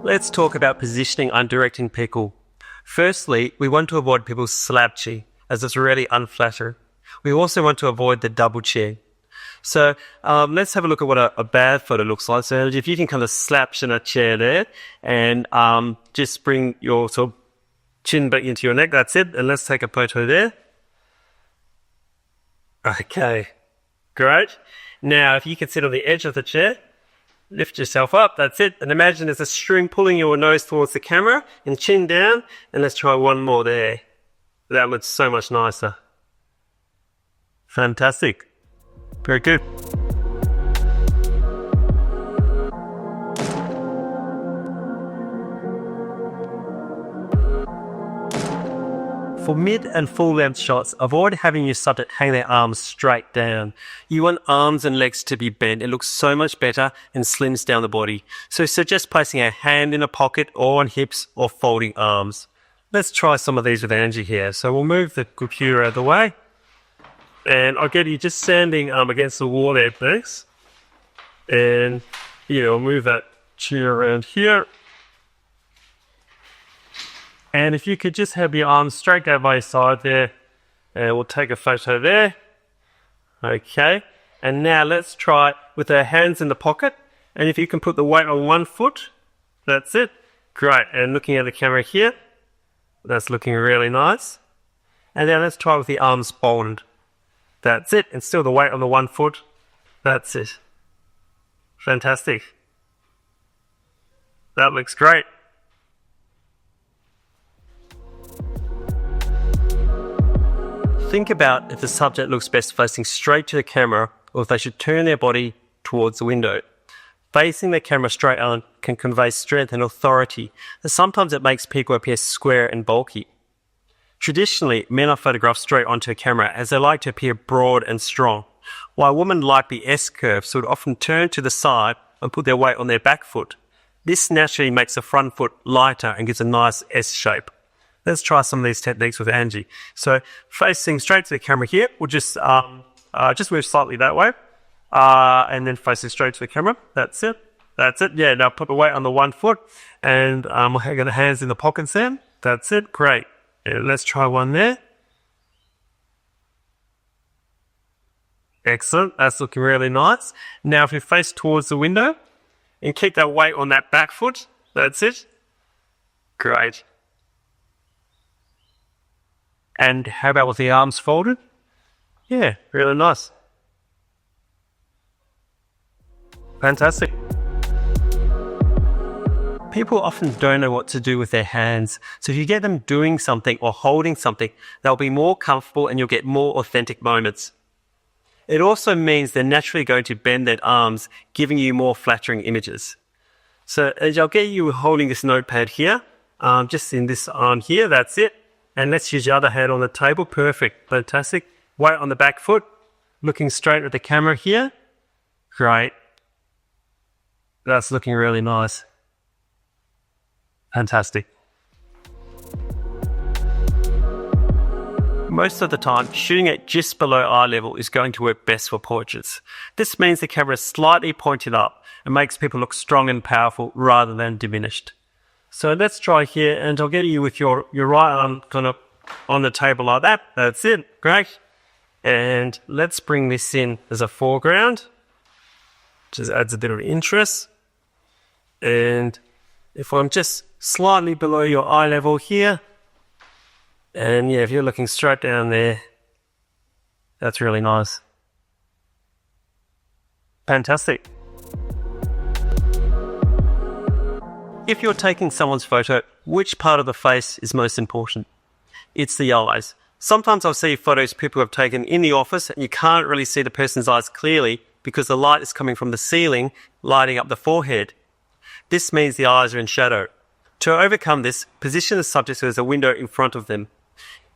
Let's talk about positioning and directing people. Firstly, we want to avoid people's slouchy, as it's really unflattering. We also want to avoid the double chin. So let's have a look at what a bad photo looks like. So if you can kind of slouch in a chair there and just bring your sort of chin back into your neck, that's it. And let's take a photo there. Okay, great. Now, if you can sit on the edge of the chair, lift yourself up, that's it. And imagine there's a string pulling your nose towards the camera and chin down. And let's try one more there. That looks so much nicer. Fantastic. Very good. For mid and full length shots, avoid having your subject hang their arms straight down. You want arms and legs to be bent. It looks so much better and slims down the body. So suggest placing a hand in a pocket or on hips or folding arms. Let's try some of these with Angie here. So we'll move the computer out of the way. And I'll get you just standing against the wall there, thanks. And yeah, I'll move that chair around here. And if you could just have your arms straight down by your side there, and we'll take a photo there. Okay, and now let's try with our hands in the pocket. And if you can put the weight on one foot, that's it. Great, and looking at the camera here, that's looking really nice. And then let's try with the arms folded. That's it, and still the weight on the one foot. That's it. Fantastic. That looks great. Think about if the subject looks best facing straight to the camera or if they should turn their body towards the window. Facing the camera straight on can convey strength and authority, and sometimes it makes people appear square and bulky. Traditionally, men are photographed straight onto a camera as they like to appear broad and strong, while women like the S-curve, so would often turn to the side and put their weight on their back foot. This naturally makes the front foot lighter and gives a nice S shape. Let's try some of these techniques with Angie. So facing straight to the camera here, we'll just move slightly that way, and then facing straight to the camera. That's it. That's it. Yeah, now put the weight on the one foot, and we'll have the hands in the pockets then. That's it. Great. Yeah, let's try one there. Excellent. That's looking really nice. Now if you face towards the window and keep that weight on that back foot, that's it. Great. And how about with the arms folded? Yeah, really nice. Fantastic. People often don't know what to do with their hands, so if you get them doing something or holding something, they'll be more comfortable and you'll get more authentic moments. It also means they're naturally going to bend their arms, giving you more flattering images. So as I'll get you holding this notepad here, just in this arm here, that's it. And let's use your other hand on the table. Perfect. Fantastic. Weight on the back foot. Looking straight at the camera here. Great. That's looking really nice. Fantastic. Most of the time, shooting at just below eye level is going to work best for portraits. This means the camera is slightly pointed up and makes people look strong and powerful rather than diminished. So let's try here, and I'll get you with your right arm kind of on the table like that. That's it. Great. And let's bring this in as a foreground. Just adds a bit of interest. And if I'm just slightly below your eye level here, and yeah, if you're looking straight down there, that's really nice. Fantastic. If you're taking someone's photo, which part of the face is most important? It's the eyes. Sometimes I'll see photos people have taken in the office and you can't really see the person's eyes clearly because the light is coming from the ceiling, lighting up the forehead. This means the eyes are in shadow. To overcome this, position the subject so there's a window in front of them.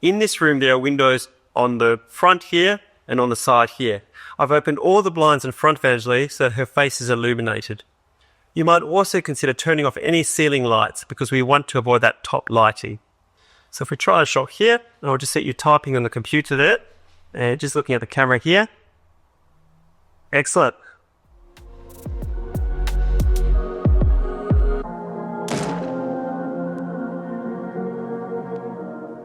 In this room, there are windows on the front here and on the side here. I've opened all the blinds in front of Angie so her face is illuminated. You might also consider turning off any ceiling lights because we want to avoid that top lighting. So if we try a shot here, I'll just set you typing on the computer there, and just looking at the camera here. Excellent.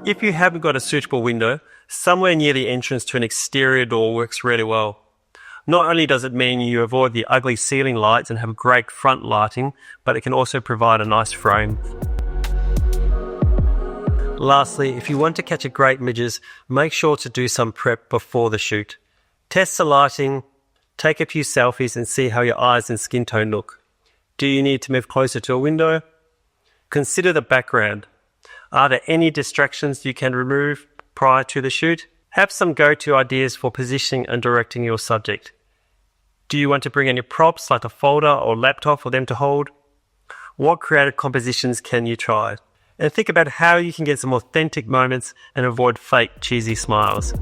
If you haven't got a suitable window, somewhere near the entrance to an exterior door works really well. Not only does it mean you avoid the ugly ceiling lights and have great front lighting, but it can also provide a nice frame. Lastly, if you want to capture great images, make sure to do some prep before the shoot. Test the lighting, take a few selfies and see how your eyes and skin tone look. Do you need to move closer to a window? Consider the background. Are there any distractions you can remove prior to the shoot? Have some go-to ideas for positioning and directing your subject. Do you want to bring any props like a folder or laptop for them to hold? What creative compositions can you try? And think about how you can get some authentic moments and avoid fake cheesy smiles.